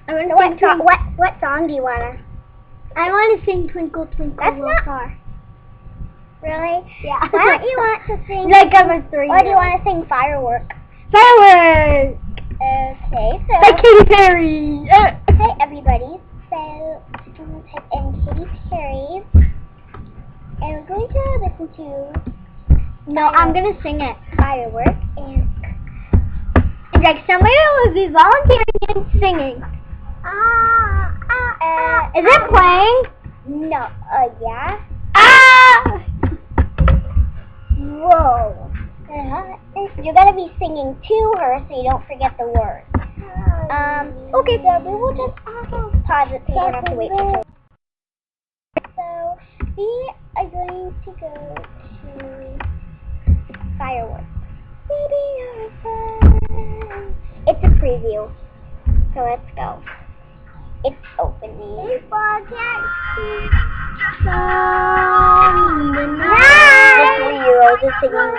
I want to sing what song do you wanna? I want to sing Twinkle Twinkle That's Little not Star. Really? Yeah. Why don't you want to sing? Like I'm a 3-year-old. Or do you want to sing Firework? Firework! Okay, so. By Katy Perry! Hey everybody, so I'm going to type in Katy Perry, and we're going to listen to. No, I'm going to sing it. Firework, and. Like somebody will be volunteering and singing. Is it playing? No, yeah. Ah! Whoa. You gotta be singing to her so you don't forget the words. Okay, so we will just pause it so you don't have to wait for it. So, we are going to go to Firework. Baby, you're fun. It's a preview, so let's go. It's opening. The 3-year-old is singing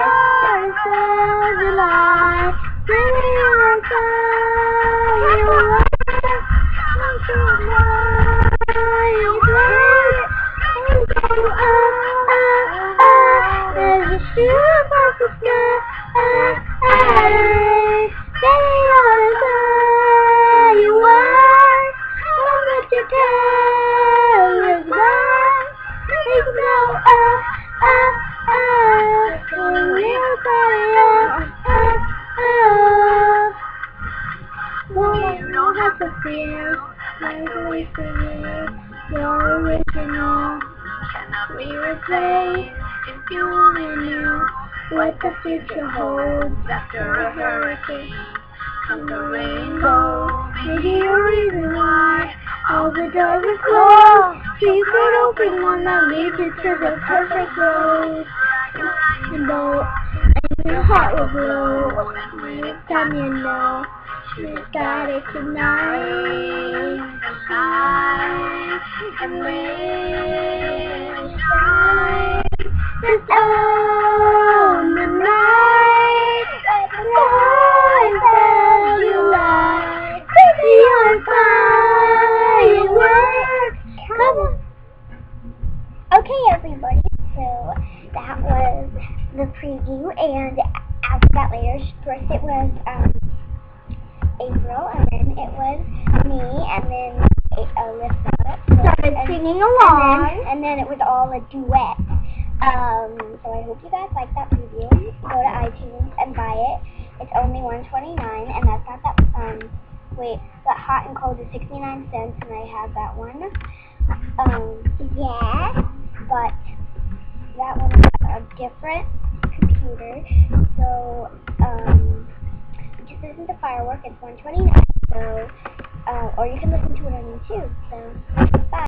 You're original. We would play if you only knew what the future holds after a hurricane. Comes a rainbow, maybe a reason why all the doors are closed. So you could open one that leads you to the perfect road. And your heart will glow. Next time you know she's got it tonight. Shine and let it shine. Just own the night. Let the boys tell you why. Baby, you're fireworks. Come on. Okay, everybody, so that was the preview, and after that later, first it was April, and then it was me, and then Alyssa started singing along, and then it was all a duet. So I hope you guys like that preview. Go to iTunes and buy it. It's only $1.29, and that's not that wait, that Hot and Cold is 69 cents, and I have that one. Yeah, but that one is a different computer, so just listen to Firework. It's $1.29, so or you can listen to it on YouTube. So bye.